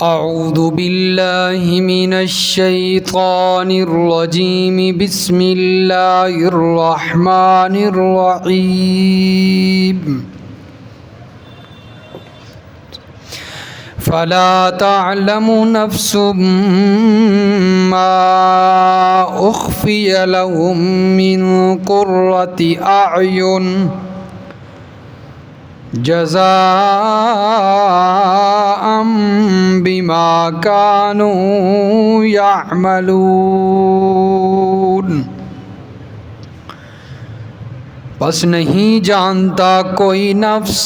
اعوذ باللہ من الشیطان الرجیم بسم اللہ الرحمن الرحیم فلا تعلم نفس ما اخفی لهم من قرۃ اعین جزاء بما كانوا يعملون۔ بس نہیں جانتا کوئی نفس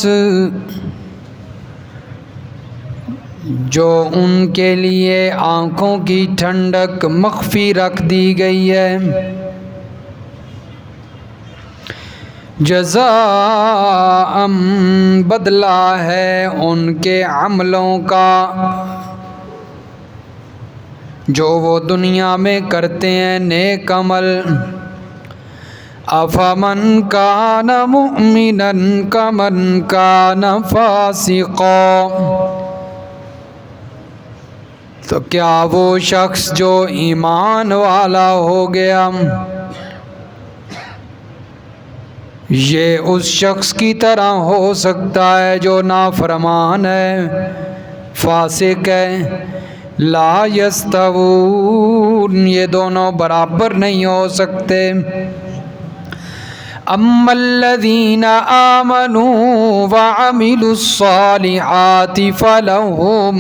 جو ان کے لیے آنکھوں کی ٹھنڈک مخفی رکھ دی گئی ہے، جزاء بدلہ ہے ان کے عملوں کا جو وہ دنیا میں کرتے ہیں، نیک عمل۔ افمن کان مؤمنا کمن کان فاسقا، تو کیا وہ شخص جو ایمان والا ہو گیا یہ اس شخص کی طرح ہو سکتا ہے جو نافرمان ہے، فاسق ہے؟ لا یستوون، یہ دونوں برابر نہیں ہو سکتے۔ اما الذین آمنوا وعملوا الصالحات فلہم،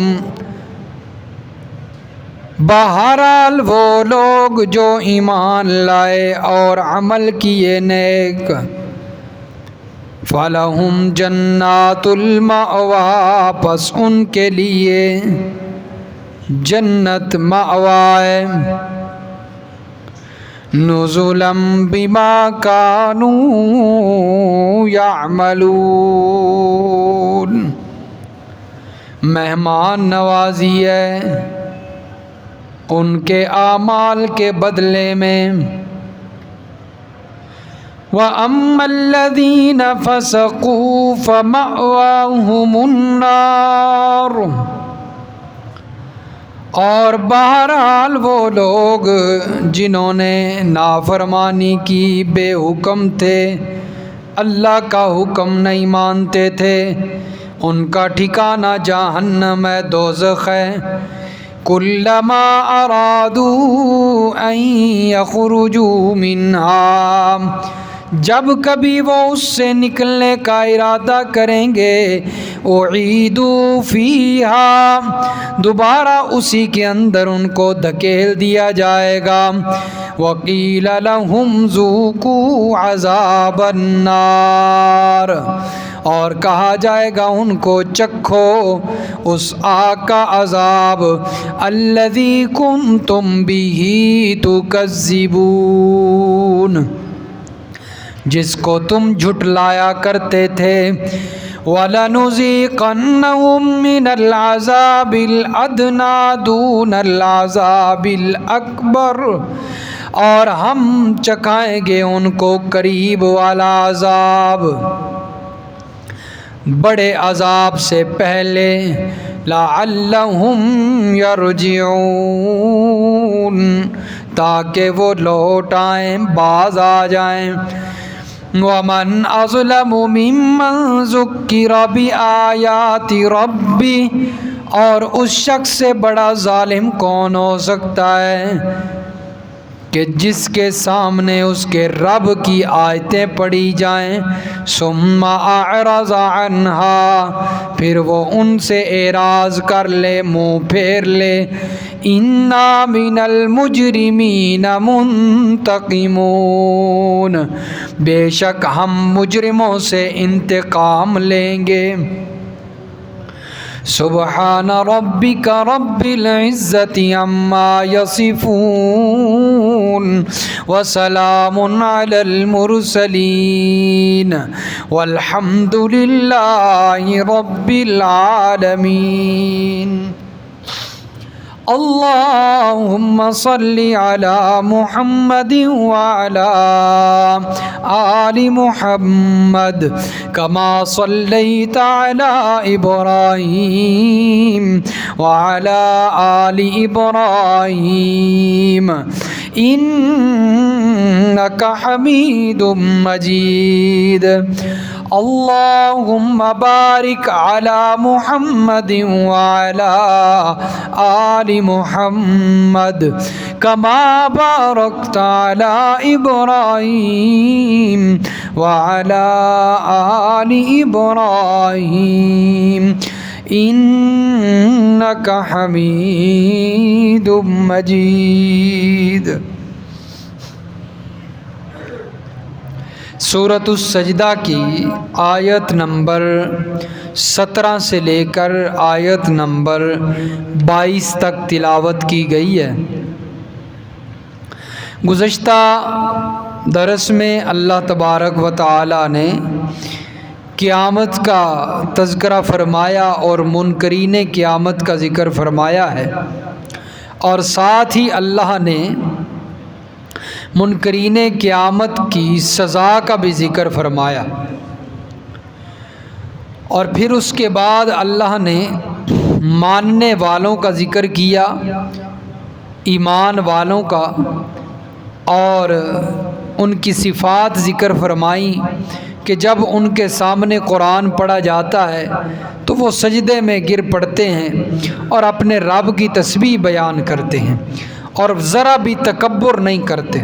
بہرحال وہ لوگ جو ایمان لائے اور عمل کیے نیک، فَلَهُمْ جَنَّاتُ الْمَأْوَىٰ، پس ان کے لیے جنت مأویٰ ہے، نُزُلًا بِمَا كَانُوا يَعْمَلُونَ، مہمان نوازی ہے ان کے اعمال کے بدلے میں۔ وَأَمَّا الَّذِينَ فَسَقُوا فَمَأْوَاهُمُ النَّارُ، اور بہرحال وہ لوگ جنہوں نے نافرمانی کی، بے حکم تھے، اللہ کا حکم نہیں مانتے تھے، ان کا ٹھکانہ جہنم ہے، دوزخ ہے۔ کلما ارادوا ان یخرجوا منها، جب کبھی وہ اس سے نکلنے کا ارادہ کریں گے، اعیدوا فیہا، دوبارہ اسی کے اندر ان کو دھکیل دیا جائے گا۔ وقیل لہم ذوقوا عذاب النار، اور کہا جائے گا ان کو چکھو اس آگ کا عذاب، الذی کنتم بہ تکذبون، جس کو تم جھٹلایا کرتے تھے۔ وَلَنُذِيقَنَّهُم مِّنَ الْعَذَابِ الْأَدْنَىٰ دُونَ الْعَذَابِ الْأَكْبَرِ، اور ہم چکھائیں گے ان کو قریب والا عذاب بڑے عذاب سے پہلے، لَعَلَّهُمْ يَرْجِعُونَ، تاکہ وہ لوٹ آئیں، باز آ جائیں۔ وَمَنْ أَظْلَمُ مِمَّنْ ذُكِّرَ بِآيَاتِ رَبِّهِ، اور اس شخص سے بڑا ظالم کون ہو سکتا ہے کہ جس کے سامنے اس کے رب کی آیتیں پڑھی جائیں، ثُمَّ أَعْرَضَ عَنْهَا، پھر وہ ان سے اعراض کر لے، منہ پھیر لے۔ اِنَّا مِنَ الْمُجْرِمِينَ مُنْتَقِمُونَ، بے شک ہم مجرموں سے انتقام لیں گے۔ سبحان ربک رب العزت عما یصفون، وسلام علی المرسلین، والحمد للہ رب العالمین۔ اللہم صلی علی محمد وعلی آل محمد کما صلیت علی ابراہیم وعلی آل ابراہیم انک حمید مجید اللہم بارک علی محمد وعلی آل محمد کما بارکت علی ابراہیم وعلی آل ابراہیم انک حمید مجید۔ سورۃ السجدہ کی آیت نمبر 17 سے لے کر آیت نمبر 22 تک تلاوت کی گئی ہے۔ گزشتہ درس میں اللہ تبارک و تعالی نے قیامت کا تذکرہ فرمایا اور منکرین قیامت کا ذکر فرمایا ہے، اور ساتھ ہی اللہ نے منکرین قیامت کی سزا کا بھی ذکر فرمایا، اور پھر اس کے بعد اللہ نے ماننے والوں کا ذکر کیا، ایمان والوں کا، اور ان کی صفات ذکر فرمائیں کہ جب ان کے سامنے قرآن پڑھا جاتا ہے تو وہ سجدے میں گر پڑتے ہیں اور اپنے رب کی تسبیح بیان کرتے ہیں اور ذرا بھی تکبر نہیں کرتے۔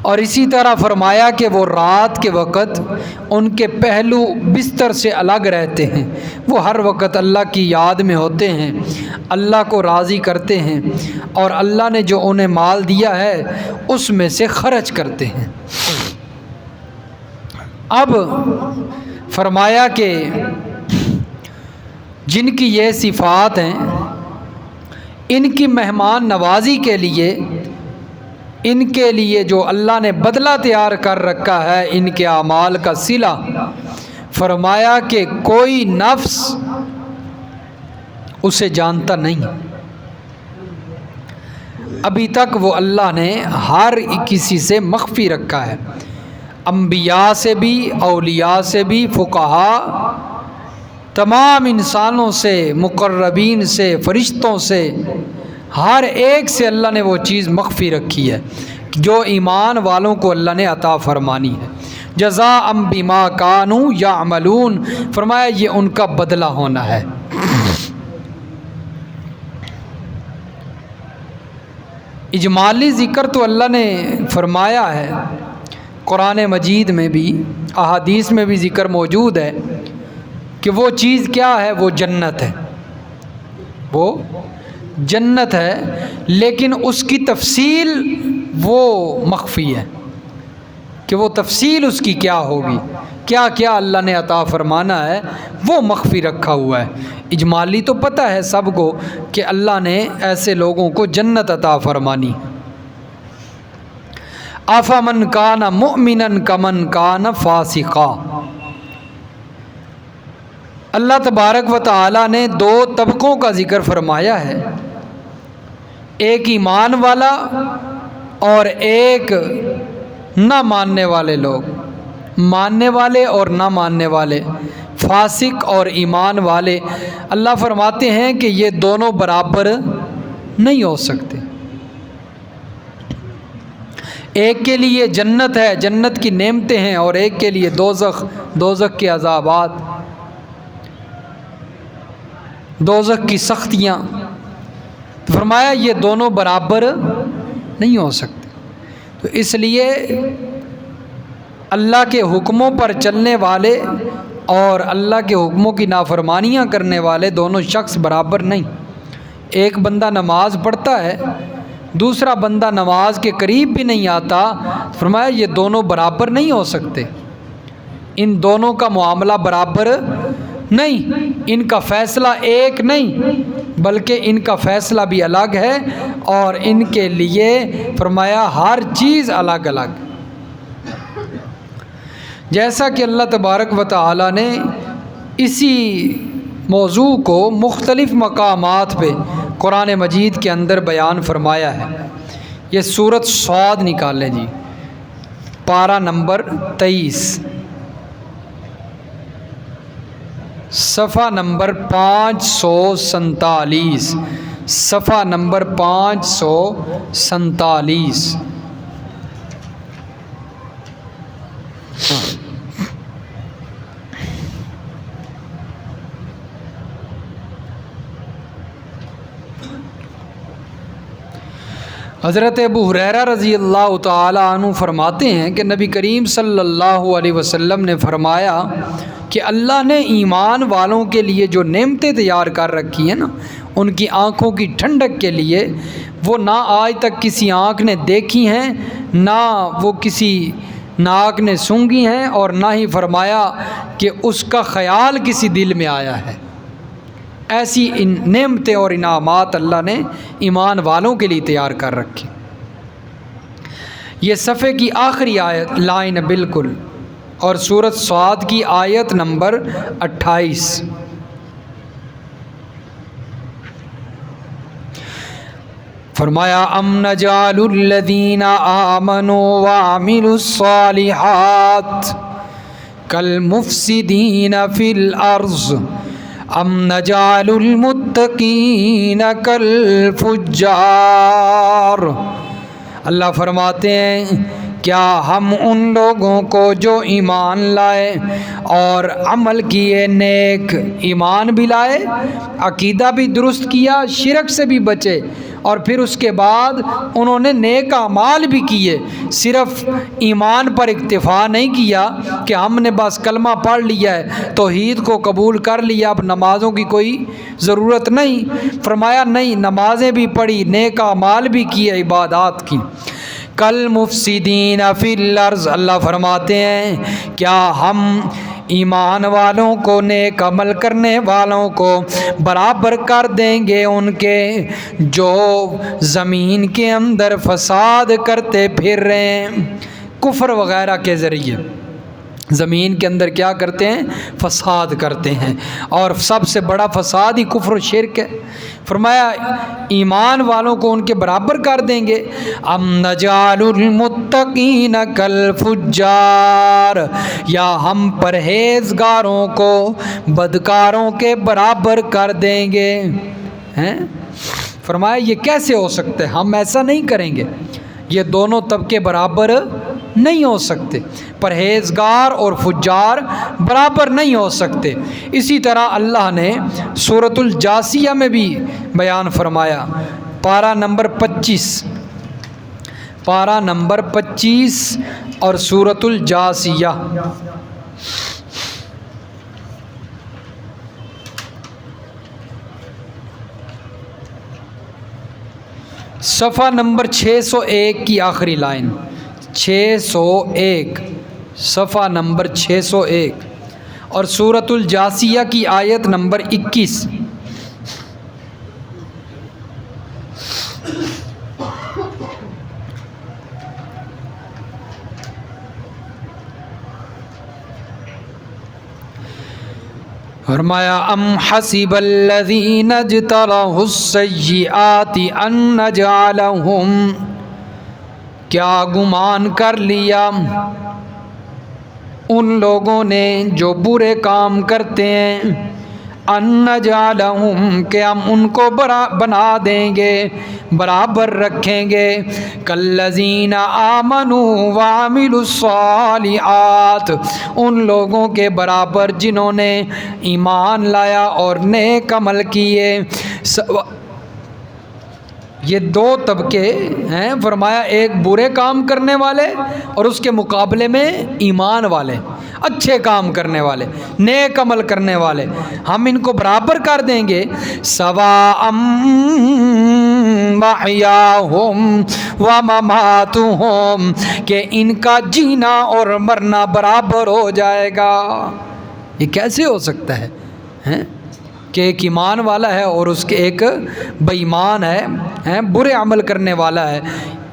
اور اسی طرح فرمایا کہ وہ رات کے وقت ان کے پہلو بستر سے الگ رہتے ہیں، وہ ہر وقت اللہ کی یاد میں ہوتے ہیں، اللہ کو راضی کرتے ہیں، اور اللہ نے جو انہیں مال دیا ہے اس میں سے خرچ کرتے ہیں۔ اب فرمایا کہ جن کی یہ صفات ہیں ان کی مہمان نوازی کے لیے، ان کے لیے جو اللہ نے بدلہ تیار کر رکھا ہے ان کے اعمال کا صلہ، فرمایا کہ کوئی نفس اسے جانتا نہیں، ابھی تک وہ اللہ نے ہر کسی سے مخفی رکھا ہے، انبیاء سے بھی، اولیاء سے بھی، فقہاء، تمام انسانوں سے، مقربین سے، فرشتوں سے، ہر ایک سے اللہ نے وہ چیز مخفی رکھی ہے جو ایمان والوں کو اللہ نے عطا فرمانی ہے۔ جزاء بما کانوا یعملون، فرمایا یہ ان کا بدلہ ہونا ہے۔ اجمالی ذکر تو اللہ نے فرمایا ہے، قرآن مجید میں بھی، احادیث میں بھی ذکر موجود ہے کہ وہ چیز کیا ہے، وہ جنت ہے، وہ جنت ہے، لیکن اس کی تفصیل وہ مخفی ہے کہ وہ تفصیل اس کی کیا ہوگی، کیا کیا اللہ نے عطا فرمانا ہے، وہ مخفی رکھا ہوا ہے۔ اجمالی تو پتہ ہے سب کو کہ اللہ نے ایسے لوگوں کو جنت عطا فرمانی۔ افمن کان مؤمنا کمن کان فاسقا، اللہ تبارک و تعالی نے دو طبقوں کا ذکر فرمایا ہے، ایک ایمان والا اور ایک نہ ماننے والے لوگ، ماننے والے اور نہ ماننے والے، فاسق اور ایمان والے۔ اللہ فرماتے ہیں کہ یہ دونوں برابر نہیں ہو سکتے، ایک کے لیے جنت ہے، جنت کی نعمتیں ہیں، اور ایک کے لیے دوزخ، دوزخ کے عذابات، دوزخ کی سختیاں۔ فرمایا یہ دونوں برابر نہیں ہو سکتے، تو اس لیے اللہ کے حکموں پر چلنے والے اور اللہ کے حکموں کی نافرمانیاں کرنے والے دونوں شخص برابر نہیں۔ ایک بندہ نماز پڑھتا ہے، دوسرا بندہ نماز کے قریب بھی نہیں آتا، فرمایا یہ دونوں برابر نہیں ہو سکتے، ان دونوں کا معاملہ برابر نہیں، ان کا فیصلہ ایک نہیں بلکہ ان کا فیصلہ بھی الگ ہے، اور ان کے لیے فرمایا ہر چیز الگ الگ۔ جیسا کہ اللہ تبارک و تعالی نے اسی موضوع کو مختلف مقامات پہ قرآن مجید کے اندر بیان فرمایا ہے۔ یہ سورۃ صاد نکالیں جی، پارہ نمبر 23، صفحہ نمبر 547، صفحہ نمبر 547۔ حضرت ابو ہریرہ رضی اللہ تعالی عنہ فرماتے ہیں کہ نبی کریم صلی اللہ علیہ وسلم نے فرمایا کہ اللہ نے ایمان والوں کے لیے جو نعمتیں تیار کر رکھی ہیں نا، ان کی آنکھوں کی ٹھنڈک کے لیے، وہ نہ آج تک کسی آنکھ نے دیکھی ہیں، نہ وہ کسی ناک نے سونگھی ہیں، اور نہ ہی فرمایا کہ اس کا خیال کسی دل میں آیا ہے۔ ایسی ان نعمتیں اور انعامات اللہ نے ایمان والوں کے لیے تیار کر رکھی۔ یہ صفحے کی آخری آیت لائن ہے بالکل، اور سورۃ صاد کی آیت نمبر 28۔ فرمایا ام نجعل الذین آمنوا وعملوا الصالحات کالمفسدین فی الارض ام نجعل المتقین کالفجار۔ اللہ فرماتے ہیں کیا ہم ان لوگوں کو جو ایمان لائے اور عمل کیے نیک، ایمان بھی لائے، عقیدہ بھی درست کیا، شرک سے بھی بچے، اور پھر اس کے بعد انہوں نے نیک اعمال بھی کیے، صرف ایمان پر اکتفا نہیں کیا کہ ہم نے بس کلمہ پڑھ لیا ہے، توحید کو قبول کر لیا، اب نمازوں کی کوئی ضرورت نہیں۔ فرمایا نہیں، نمازیں بھی پڑھی، نیک اعمال بھی کیے، عبادات کی۔ کل مفسدین فی الارض، اللہ فرماتے ہیں کیا ہم ایمان والوں کو، نیک عمل کرنے والوں کو برابر کر دیں گے ان کے جو زمین کے اندر فساد کرتے پھر رہے ہیں، کفر وغیرہ کے ذریعے زمین کے اندر کیا کرتے ہیں؟ فساد کرتے ہیں، اور سب سے بڑا فساد ہی کفر و شرک ہے۔ فرمایا ایمان والوں کو ان کے برابر کر دیں گے۔ ام نجعل المتقین کالفجار، یا ہم پرہیزگاروں کو بدکاروں کے برابر کر دیں گے۔ فرمایا یہ کیسے ہو سکتا ہے؟ ہم ایسا نہیں کریں گے، یہ دونوں طبقے برابر نہیں ہو سکتے، پرہیزگار اور فجار برابر نہیں ہو سکتے۔ اسی طرح اللہ نے سورۃ الجاسیہ میں بھی بیان فرمایا، پارہ نمبر 25، پارہ نمبر 25 اور سورۃ الجاسیہ، صفحہ نمبر 601 کی آخری لائن، 601، صفحہ نمبر 601، اور سورۃ الجاسیہ کی آیت نمبر 21۔ فرمایا ام حسب الذین اجترحوا السیئات ان نجعلہم، کیا گمان کر لیا ان لوگوں نے جو برے کام کرتے ہیں، ان نجعلہم، کہ ہم ان کو بنا دیں گے، برابر رکھیں گے، کالذین آمنوا وعملوا الصالحات، ان لوگوں کے برابر جنہوں نے ایمان لایا اور نیک عمل کیے۔ یہ دو طبقے ہیں، فرمایا ایک برے کام کرنے والے اور اس کے مقابلے میں ایمان والے، اچھے کام کرنے والے، نیک عمل کرنے والے، ہم ان کو برابر کر دیں گے۔ سواء محیاہم ومماتہم، کہ ان کا جینا اور مرنا برابر ہو جائے گا۔ یہ کیسے ہو سکتا ہے کہ ایک ایمان والا ہے اور اس کے ایک بے ایمان ہے، برے عمل کرنے والا ہے،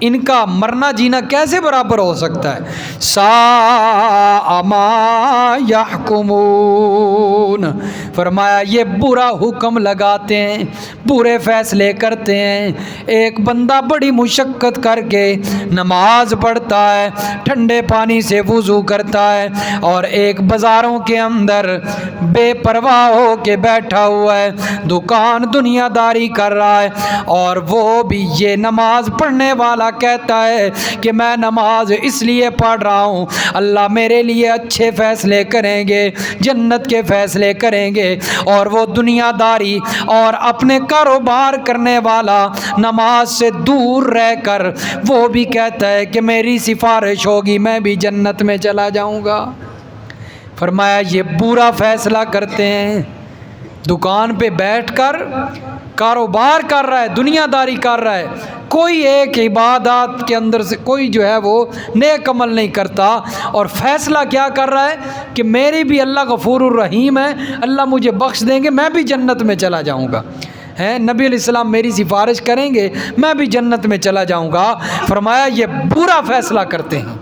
ان کا مرنا جینا کیسے برابر ہو سکتا ہے؟ ساء ما یحکمون، فرمایا یہ برا حکم لگاتے ہیں، برے فیصلے کرتے ہیں۔ ایک بندہ بڑی مشقت کر کے نماز پڑھتا ہے، ٹھنڈے پانی سے وضو کرتا ہے، اور ایک بازاروں کے اندر بے پرواہ ہو کے بیٹھا ہوا ہے، دکان دنیا داری کر رہا ہے، اور وہ بھی یہ نماز پڑھنے والا کہتا ہے کہ میں نماز اس لیے پڑھ رہا ہوں اللہ میرے لیے اچھے فیصلے کریں گے، جنت کے فیصلے کریں گے، اور وہ دنیا داری اور اپنے کاروبار کرنے والا نماز سے دور رہ کر وہ بھی کہتا ہے کہ میری سفارش ہوگی میں بھی جنت میں چلا جاؤں گا۔ فرمایا یہ برا فیصلہ کرتے ہیں، دکان پہ بیٹھ کر کاروبار کر رہا ہے، دنیا داری کر رہا ہے، کوئی ایک عبادات کے اندر سے کوئی جو ہے وہ نیک عمل نہیں کرتا، اور فیصلہ کیا کر رہا ہے کہ میری بھی اللہ غفور الرحیم ہے، اللہ مجھے بخش دیں گے، میں بھی جنت میں چلا جاؤں گا، نبی علیہ السلام میری سفارش کریں گے میں بھی جنت میں چلا جاؤں گا۔ فرمایا یہ برا فیصلہ کرتے ہیں،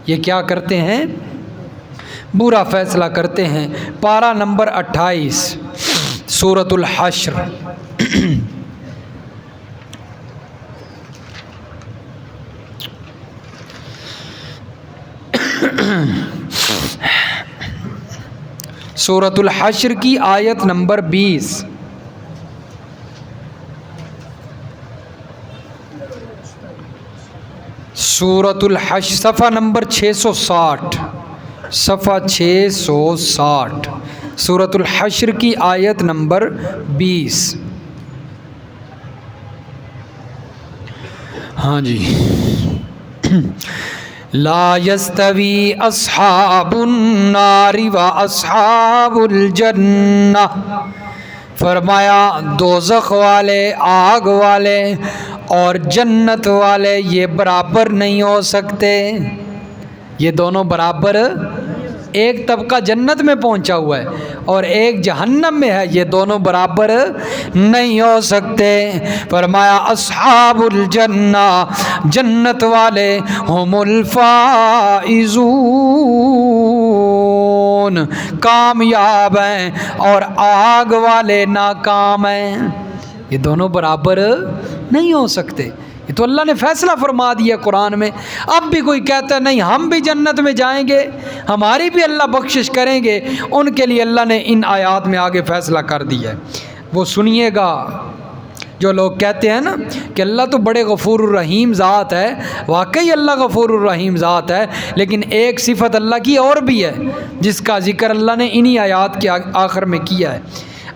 یہ کیا کرتے ہیں؟ برا فیصلہ کرتے ہیں۔ پارہ نمبر 28 سورۃ الحشر۔ سورۃ الحشر کی آیت نمبر 20۔ سورۃ الحشر صفحہ نمبر 660، صفحہ 660، سورۃ الحشر کی آیت نمبر 20۔ ہاں جی۔ لا یستوی اصحاب النار و اصحاب الجنہ، فرمایا دوزخ والے، آگ والے اور جنت والے یہ برابر نہیں ہو سکتے، یہ دونوں برابر، ایک طبقہ جنت میں پہنچا ہوا ہے اور ایک جہنم میں ہے، یہ دونوں برابر نہیں ہو سکتے۔ فرمایا اصحاب الجنہ، جنت والے، ہم الفائزون، کامیاب ہیں، اور آگ والے ناکام ہیں، یہ دونوں برابر نہیں ہو سکتے۔ یہ تو اللہ نے فیصلہ فرما دیا قرآن میں۔ اب بھی کوئی کہتا ہے نہیں ہم بھی جنت میں جائیں گے، ہماری بھی اللہ بخشش کریں گے، ان کے لیے اللہ نے ان آیات میں آگے فیصلہ کر دیا ہے۔ وہ سنیے گا جو لوگ کہتے ہیں نا کہ اللہ تو بڑے غفور الرحیم ذات ہے، واقعی اللہ غفور الرحیم ذات ہے، لیکن ایک صفت اللہ کی اور بھی ہے جس کا ذکر اللہ نے انہی آیات کے آخر میں کیا ہے۔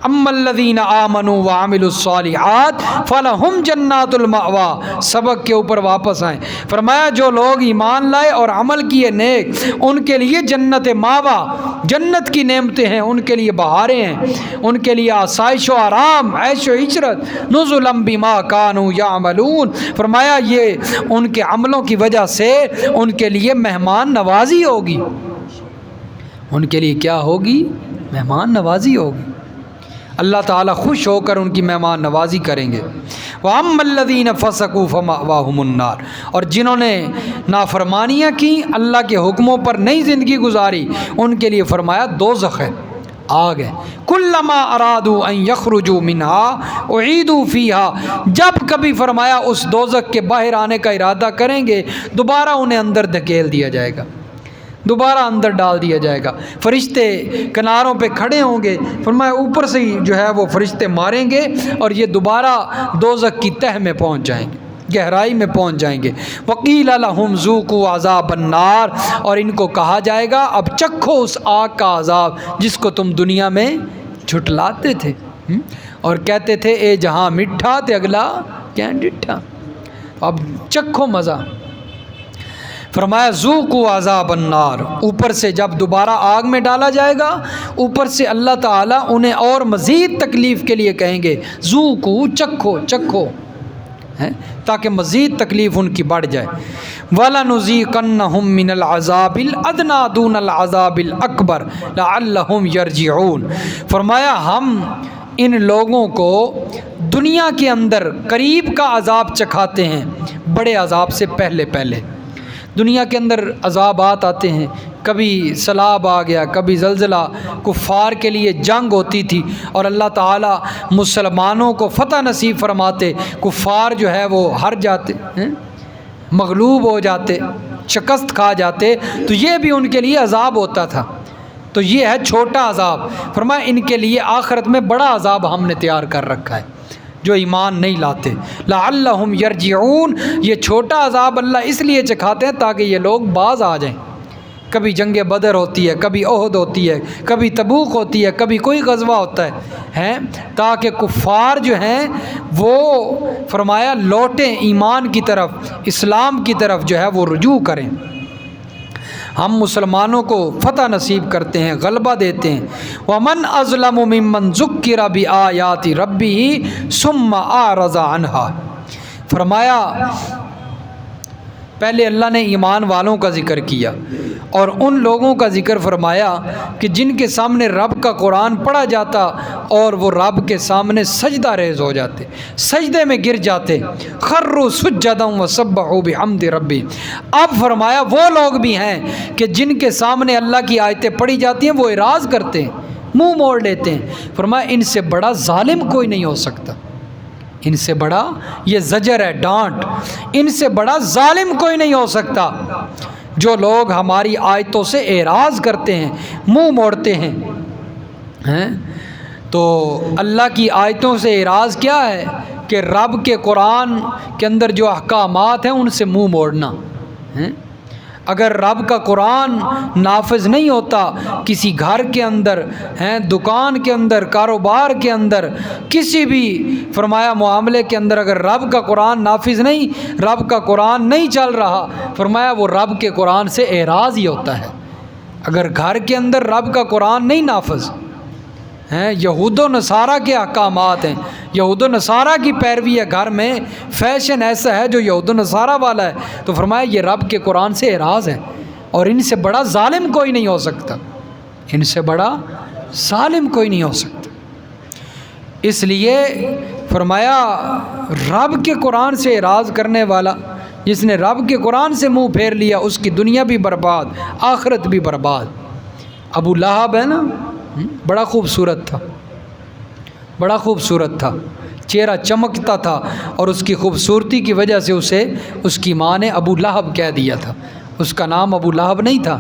اما الذین آمنوا وعملوا الصالحات فلہم جنات المأوی، سبق کے اوپر واپس آئیں۔ فرمایا جو لوگ ایمان لائے اور عمل کیے نیک، ان کے لیے جنت ماوا، جنت کی نعمتیں ہیں، ان کے لیے بہاریں ہیں، ان کے لیے آسائش و آرام، عیش و عشرت، نزلا بما کانوا یعملون۔ فرمایا یہ ان کے عملوں کی وجہ سے ان کے لیے مہمان نوازی ہوگی، ان کے لیے کیا ہوگی؟ مہمان نوازی ہوگی، اللہ تعالیٰ خوش ہو کر ان کی مہمان نوازی کریں گے۔ وَأَمَّا الَّذِينَ فَسَقُوا فَمَأْوَاهُمُ النَّارُ، اور جنہوں نے نافرمانیاں کی، اللہ کے حکموں پر نئی زندگی گزاری، ان کے لیے فرمایا دوزخ ہے، آگ ہے۔ كُلَّمَا أَرَادُوا أَن يَخْرُجُوا مِنْهَا أُعِيدُوا فِيهَا، جب کبھی فرمایا اس دوزخ کے باہر آنے کا ارادہ کریں گے دوبارہ انہیں اندر دھکیل دیا جائے گا، دوبارہ اندر ڈال دیا جائے گا۔ فرشتے کناروں پہ کھڑے ہوں گے، فرمایا اوپر سے ہی جو ہے وہ فرشتے ماریں گے اور یہ دوبارہ دوزخ کی تہہ میں پہنچ جائیں گے، گہرائی میں پہنچ جائیں گے۔ وَقِيلَ لَهُمْ ذُوقُوا عَذَابَ النَّارِ، اور ان کو کہا جائے گا اب چکھو اس آگ کا عذاب جس کو تم دنیا میں جھٹلاتے تھے اور کہتے تھے اے جہاں مٹھا تے اگلا کیا ڈٹھا، اب چکھو مزہ۔ فرمایا ذوقوا عذاب النار، اوپر سے جب دوبارہ آگ میں ڈالا جائے گا اوپر سے اللہ تعالیٰ انہیں اور مزید تکلیف کے لیے کہیں گے ذوقوا، چکھو چکھو، تاکہ مزید تکلیف ان کی بڑھ جائے۔ وَلَنُذِيقَنَّهُم مِّنَ الْعَذَابِ الْأَدْنَىٰ دُونَ الْعَذَابِ الْأَكْبَرِ لَعَلَّهُمْ يَرْجِعُونَ، فرمایا ہم ان لوگوں کو دنیا کے اندر قریب کا عذاب چکھاتے ہیں بڑے عذاب سے پہلے پہلے۔ دنیا کے اندر عذابات آتے ہیں، کبھی سیلاب آ گیا، کبھی زلزلہ، کفار کے لیے جنگ ہوتی تھی اور اللہ تعالیٰ مسلمانوں کو فتح نصیب فرماتے، کفار جو ہے وہ ہار جاتے ہیں، مغلوب ہو جاتے، شکست کھا جاتے، تو یہ بھی ان کے لیے عذاب ہوتا تھا۔ تو یہ ہے چھوٹا عذاب۔ فرمایا ان کے لیے آخرت میں بڑا عذاب ہم نے تیار کر رکھا ہے جو ایمان نہیں لاتے۔ لعلہم یرجعون، یہ چھوٹا عذاب اللہ اس لیے چکھاتے ہیں تاکہ یہ لوگ باز آ جائیں۔ کبھی جنگ بدر ہوتی ہے، کبھی احد ہوتی ہے، کبھی تبوک ہوتی ہے، کبھی کوئی غزوہ ہوتا ہے تاکہ کفار جو ہیں وہ فرمایا لوٹیں ایمان کی طرف، اسلام کی طرف جو ہے وہ رجوع کریں۔ ہم مسلمانوں کو فتح نصیب کرتے ہیں، غلبہ دیتے ہیں۔ وَمَنْ أَظْلَمُ مِمَّنْ ذُكِّرَ بِآيَاتِ رَبِّهِ ثُمَّ أَعْرَضَ عَنْهَا۔ فرمایا پہلے اللہ نے ایمان والوں کا ذکر کیا اور ان لوگوں کا ذکر فرمایا کہ جن کے سامنے رب کا قرآن پڑھا جاتا اور وہ رب کے سامنے سجدہ ریز ہو جاتے، سجدے میں گر جاتے، خروا سجدا وسبحوا بحمد ربی۔ اب فرمایا وہ لوگ بھی ہیں کہ جن کے سامنے اللہ کی آیتیں پڑھی جاتی ہیں وہ اعراض کرتے ہیں، منہ موڑ لیتے ہیں۔ فرمایا ان سے بڑا ظالم کوئی نہیں ہو سکتا، ان سے بڑا، یہ زجر ہے، ڈانٹ، ان سے بڑا ظالم کوئی نہیں ہو سکتا جو لوگ ہماری آیتوں سے اعراض کرتے ہیں، منہ موڑتے ہیں۔ تو اللہ کی آیتوں سے اعراض کیا ہے کہ رب کے قرآن کے اندر جو احکامات ہیں ان سے منہ موڑنا۔ اگر رب کا قرآن نافذ نہیں ہوتا کسی گھر کے اندر، دکان کے اندر، کاروبار کے اندر، کسی بھی فرمایا معاملے کے اندر اگر رب کا قرآن نافذ نہیں، رب کا قرآن نہیں چل رہا، فرمایا وہ رب کے قرآن سے اعراض ہی ہوتا ہے۔ اگر گھر کے اندر رب کا قرآن نہیں نافذ یہود و نصارہ کے احکامات ہیں، یہود و نصارہ کی پیروی ہے، گھر میں فیشن ایسا ہے جو یہود و نصارہ والا ہے، تو فرمایا یہ رب کے قرآن سے اعراض ہے اور ان سے بڑا ظالم کوئی نہیں ہو سکتا، ان سے بڑا ظالم کوئی نہیں ہو سکتا۔ اس لیے فرمایا رب کے قرآن سے اعراض کرنے والا، جس نے رب کے قرآن سے منہ پھیر لیا، اس کی دنیا بھی برباد، آخرت بھی برباد۔ ابو لہب ہے نا، بڑا خوبصورت تھا، بڑا خوبصورت تھا، چہرہ چمکتا تھا اور اس کی خوبصورتی کی وجہ سے اسے اس کی ماں نے ابو لہب کہہ دیا تھا۔ اس کا نام ابو لہب نہیں تھا۔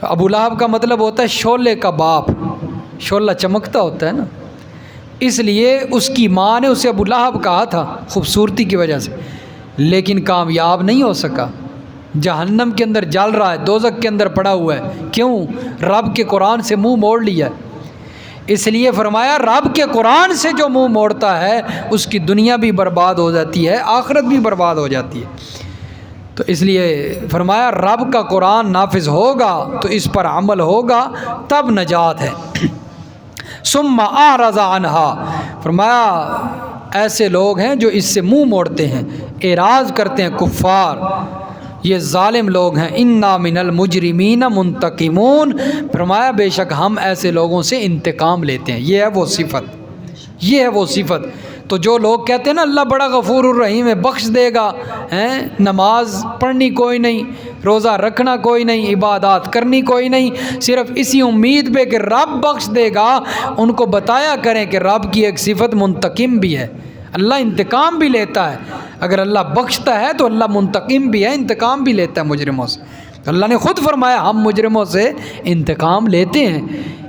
ابو لہب کا مطلب ہوتا ہے شعلے کا باپ، شعلہ چمکتا ہوتا ہے نا، اس لیے اس کی ماں نے اسے ابو لہب کہا تھا خوبصورتی کی وجہ سے، لیکن کامیاب نہیں ہو سکا، جہنم کے اندر جل رہا ہے، دوزخ کے اندر پڑا ہوا ہے۔ کیوں؟ رب کے قرآن سے منہ موڑ لیا۔ اس لیے فرمایا رب کے قرآن سے جو منہ موڑتا ہے اس کی دنیا بھی برباد ہو جاتی ہے، آخرت بھی برباد ہو جاتی ہے۔ تو اس لیے فرمایا رب کا قرآن نافذ ہوگا تو اس پر عمل ہوگا تب نجات ہے۔ ثم اعرض عنها، فرمایا ایسے لوگ ہیں جو اس سے منہ موڑتے ہیں، اعراض کرتے ہیں، کفار، یہ ظالم لوگ ہیں۔ انا من المجرمین منتقمون، فرمایا بے شک ہم ایسے لوگوں سے انتقام لیتے ہیں۔ یہ ہے وہ صفت، یہ ہے وہ صفت۔ تو جو لوگ کہتے ہیں نا اللہ بڑا غفور الرحیم ہے، بخش دے گا، نماز پڑھنی کوئی نہیں، روزہ رکھنا کوئی نہیں، عبادات کرنی کوئی نہیں، صرف اسی امید پہ کہ رب بخش دے گا، ان کو بتایا کریں کہ رب کی ایک صفت منتقم بھی ہے، اللہ انتقام بھی لیتا ہے۔ اگر اللہ بخشتا ہے تو اللہ منتقم بھی ہے، انتقام بھی لیتا ہے مجرموں سے۔ اللہ نے خود فرمایا ہم مجرموں سے انتقام لیتے ہیں۔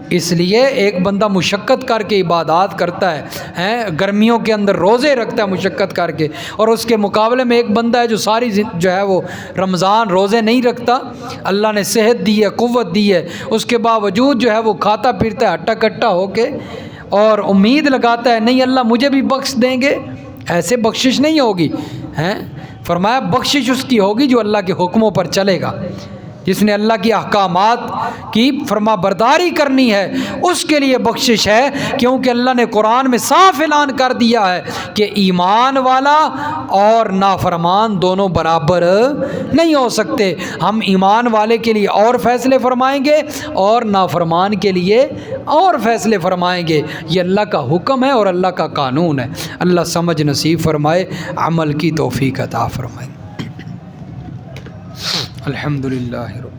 اس لیے ایک بندہ مشقت کر کے عبادات کرتا ہے، گرمیوں کے اندر روزے رکھتا ہے مشقت کر کے، اور اس کے مقابلے میں ایک بندہ ہے جو ساری جو ہے وہ رمضان روزے نہیں رکھتا، اللہ نے صحت دی ہے، قوت دی ہے، اس کے باوجود جو ہے وہ کھاتا پھرتا ہے ہٹا کٹا ہو کے اور امید لگاتا ہے نہیں اللہ مجھے بھی بخش دیں گے، ایسے بخشش نہیں ہوگی۔ فرمایا بخشش اس کی ہوگی جو اللہ کے حکموں پر چلے گا، جس نے اللہ کی احکامات کی فرما برداری کرنی ہے اس کے لیے بخشش ہے، کیونکہ اللہ نے قرآن میں صاف اعلان کر دیا ہے کہ ایمان والا اور نافرمان دونوں برابر نہیں ہو سکتے۔ ہم ایمان والے کے لیے اور فیصلے فرمائیں گے اور نافرمان کے لیے اور فیصلے فرمائیں گے۔ یہ اللہ کا حکم ہے اور اللہ کا قانون ہے۔ اللہ سمجھ نصیب فرمائے، عمل کی توفیق عطا فرمائے۔ الحمدللہ رب